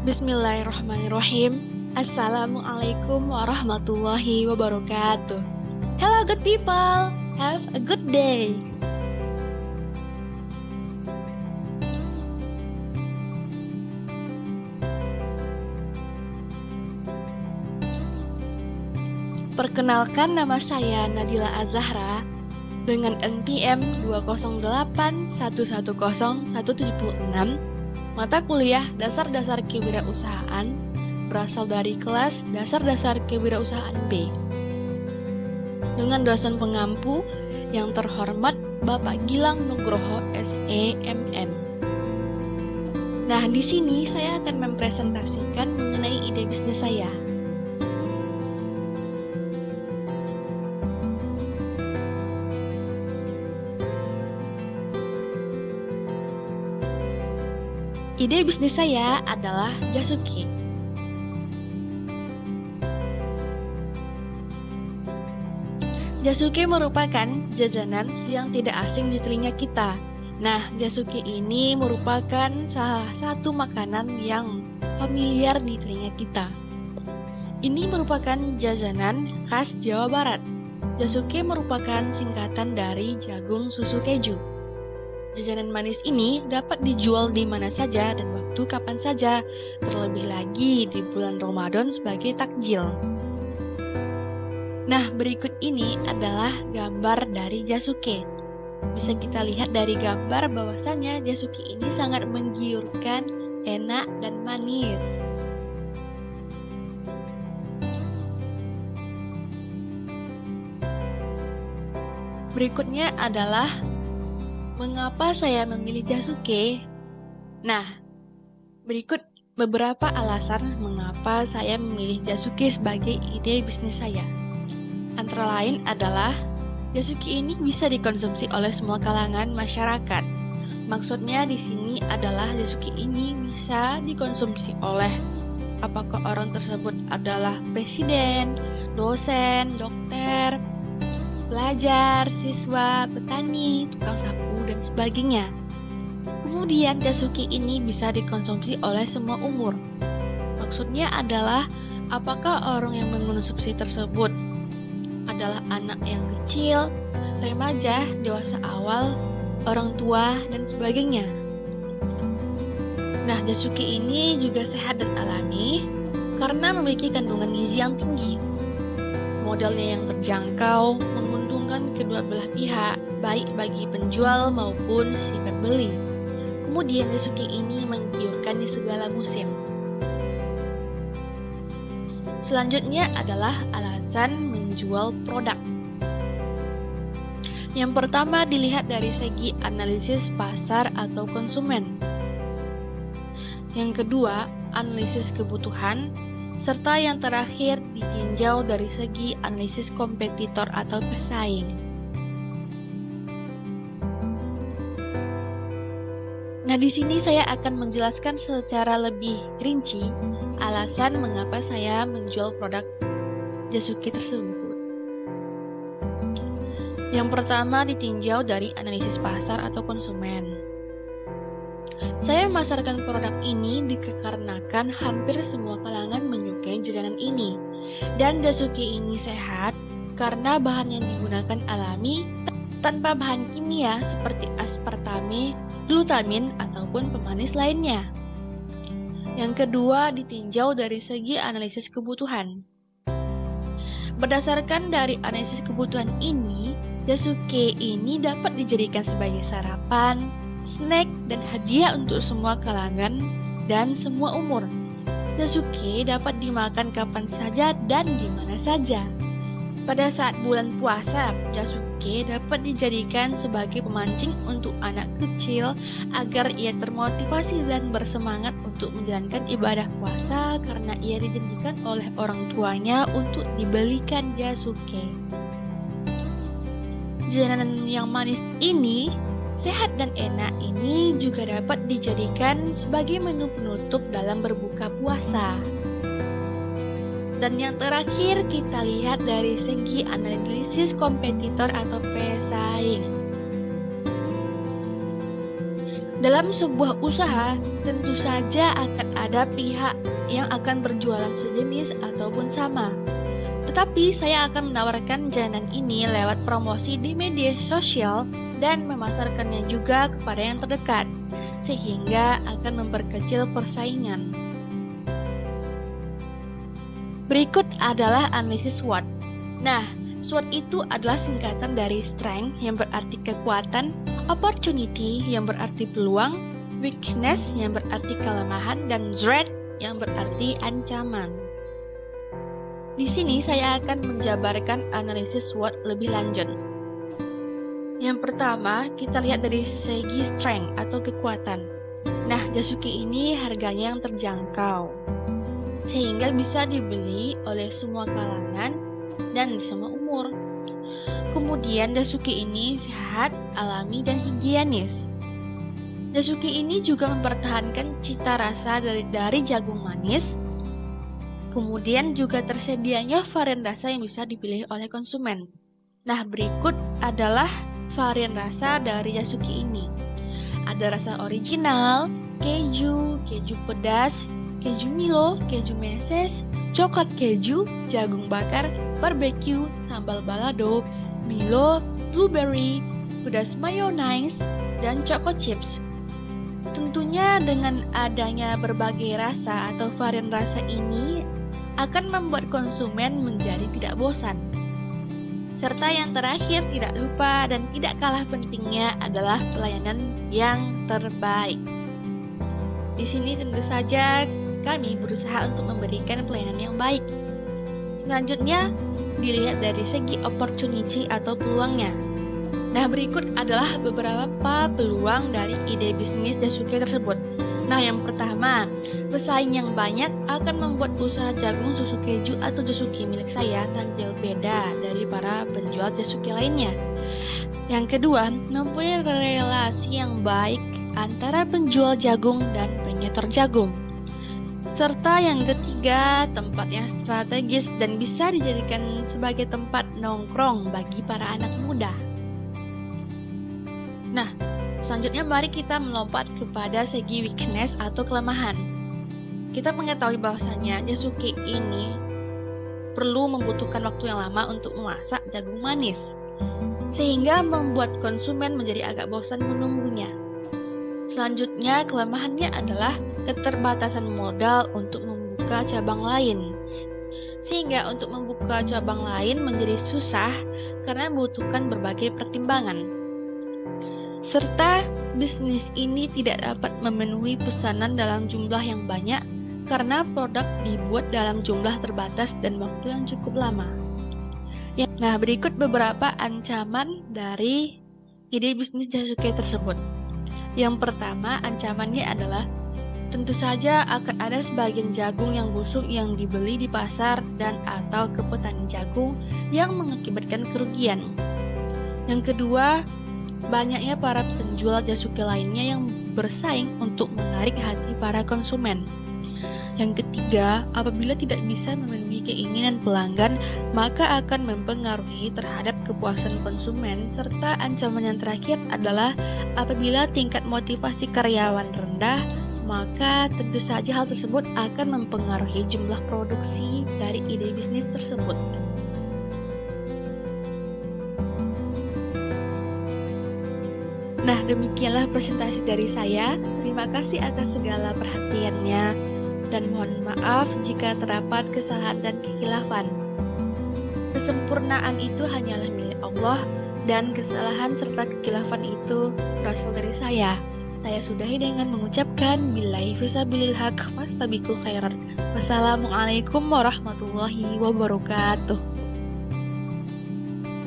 Bismillahirrahmanirrahim. Assalamualaikum warahmatullahi wabarakatuh. Hello good people, have a good day. Perkenalkan, nama saya Nadila Azahra dengan NPM 208110176, mata kuliah Dasar-Dasar Kewirausahaan, berasal dari kelas Dasar-Dasar Kewirausahaan B. Dengan dosen pengampu yang terhormat Bapak Gilang Nugroho SEMM. Nah, di sini saya akan mempresentasikan mengenai ide bisnis saya. Ide bisnis saya adalah Jasuke. Jasuke merupakan jajanan yang tidak asing di telinga kita. Nah, Jasuke ini merupakan salah satu makanan yang familiar di telinga kita. Ini merupakan jajanan khas Jawa Barat. Jasuke merupakan singkatan dari jagung susu keju. Jajanan manis ini dapat dijual di mana saja dan waktu kapan saja, terlebih lagi di bulan Ramadan sebagai takjil. Nah, berikut ini adalah gambar dari Jasuke. Bisa kita lihat dari gambar bahwasanya Jasuke ini sangat menggiurkan, enak, dan manis. Berikutnya adalah mengapa saya memilih Jasuke? Nah, berikut beberapa alasan mengapa saya memilih Jasuke sebagai ide bisnis saya. Antara lain adalah Jasuke ini bisa dikonsumsi oleh semua kalangan masyarakat. Maksudnya di sini adalah Jasuke ini bisa dikonsumsi oleh apakah orang tersebut adalah presiden, dosen, dokter, pelajar, siswa, petani, tukang sapu, dan sebagainya. Kemudian Jasuke ini bisa dikonsumsi oleh semua umur. Maksudnya adalah apakah orang yang mengonsumsi tersebut adalah anak yang kecil, remaja, dewasa awal, orang tua, dan sebagainya. Nah, Jasuke ini juga sehat dan alami karena memiliki kandungan gizi yang tinggi. Modalnya yang terjangkau, menguntungkan kedua belah pihak, baik bagi penjual maupun si pembeli. Kemudian Jasuke ini menggiurkan di segala musim. Selanjutnya adalah alasan menjual produk. Yang pertama dilihat dari segi analisis pasar atau konsumen. Yang kedua, analisis kebutuhan. Serta yang terakhir ditinjau dari segi analisis kompetitor atau pesaing. Nah, di sini saya akan menjelaskan secara lebih rinci alasan mengapa saya menjual produk Jasuke tersebut. Yang pertama ditinjau dari analisis pasar atau konsumen. Saya memasarkan produk ini dikarenakan hampir semua kalangan menyukai jajanan ini. Dan Jasuke ini sehat karena bahan yang digunakan alami tanpa bahan kimia seperti aspartame, glutamin, ataupun pemanis lainnya. Yang kedua ditinjau dari segi analisis kebutuhan. Berdasarkan dari analisis kebutuhan ini, Jasuke ini dapat dijadikan sebagai sarapan, snack, dan hadiah untuk semua kalangan dan semua umur. Jasuke dapat dimakan kapan saja dan di mana saja. Pada saat bulan puasa, Jasuke dapat dijadikan sebagai pemancing untuk anak kecil agar ia termotivasi dan bersemangat untuk menjalankan ibadah puasa karena ia dijanjikan oleh orang tuanya untuk dibelikan Jasuke. Jajanan yang manis ini, sehat dan enak ini juga dapat dijadikan sebagai menu penutup dalam berbuka puasa. Dan yang terakhir kita lihat dari segi analisis kompetitor atau pesaing. Dalam sebuah usaha, tentu saja akan ada pihak yang akan berjualan sejenis ataupun sama. Tetapi saya akan menawarkan jalanan ini lewat promosi di media sosial dan memasarkannya juga kepada yang terdekat, sehingga akan memperkecil persaingan. Berikut adalah analisis SWOT. Nah, SWOT itu adalah singkatan dari strength yang berarti kekuatan, opportunity yang berarti peluang, weakness yang berarti kelemahan, dan threat yang berarti ancaman. Di sini saya akan menjabarkan analisis SWOT lebih lanjut. Yang pertama, kita lihat dari segi strength atau kekuatan. Nah, Jasuke ini harganya yang terjangkau, sehingga bisa dibeli oleh semua kalangan dan semua umur. Kemudian Jasuke ini sehat, alami, dan higienis. Jasuke ini juga mempertahankan cita rasa dari jagung manis. Kemudian juga tersedianya varian rasa yang bisa dipilih oleh konsumen. Nah, berikut adalah varian rasa dari Jasuke ini. Ada rasa original, keju, keju pedas, keju Milo, keju meses, coklat keju, jagung bakar, barbecue, sambal balado, Milo, blueberry, pedas mayonnaise, dan choco chips. Tentunya dengan adanya berbagai rasa atau varian rasa ini akan membuat konsumen menjadi tidak bosan. Serta yang terakhir tidak lupa dan tidak kalah pentingnya adalah pelayanan yang terbaik. Di sini tentu saja kami berusaha untuk memberikan pelayanan yang baik. Selanjutnya, dilihat dari segi opportunity atau peluangnya. Nah, berikut adalah beberapa peluang dari ide bisnis Jasuke tersebut. Nah, yang pertama, pesaing yang banyak akan membuat usaha jagung susu keju atau Jasuke milik saya tampil beda dari para penjual Jasuke lainnya. Yang kedua, mempunyai relasi yang baik antara penjual jagung dan penyetor jagung. Serta yang ketiga, tempat yang strategis dan bisa dijadikan sebagai tempat nongkrong bagi para anak muda. Nah, selanjutnya mari kita melompat kepada segi weakness atau kelemahan. Kita mengetahui bahwasanya Jasuke ini perlu membutuhkan waktu yang lama untuk memasak jagung manis, sehingga membuat konsumen menjadi agak bosan menunggunya. Selanjutnya, kelemahannya adalah keterbatasan modal untuk membuka cabang lain. Sehingga untuk membuka cabang lain menjadi susah karena membutuhkan berbagai pertimbangan. Serta bisnis ini tidak dapat memenuhi pesanan dalam jumlah yang banyak karena produk dibuat dalam jumlah terbatas dan waktu yang cukup lama. Nah, berikut beberapa ancaman dari ide bisnis Jasuke tersebut. Yang pertama, ancamannya adalah tentu saja akan ada sebagian jagung yang busuk yang dibeli di pasar dan atau ke petani jagung yang mengakibatkan kerugian. Yang kedua, banyaknya para penjual Jasuke lainnya yang bersaing untuk menarik hati para konsumen. Yang ketiga, apabila tidak bisa memenuhi keinginan pelanggan, maka akan mempengaruhi terhadap kepuasan konsumen. Serta ancaman yang terakhir adalah apabila tingkat motivasi karyawan rendah, maka tentu saja hal tersebut akan mempengaruhi jumlah produksi dari ide bisnis tersebut. Nah, demikianlah presentasi dari saya. Terima kasih atas segala perhatiannya. Dan mohon maaf jika terdapat kesalahan dan kekhilafan. Kesempurnaan itu hanyalah milik Allah, dan kesalahan serta kekhilafan itu berasal dari saya. Saya sudahi dengan mengucapkan billahi fisabilil haq wastabiqul khairat. Wassalamualaikum warahmatullahi wabarakatuh.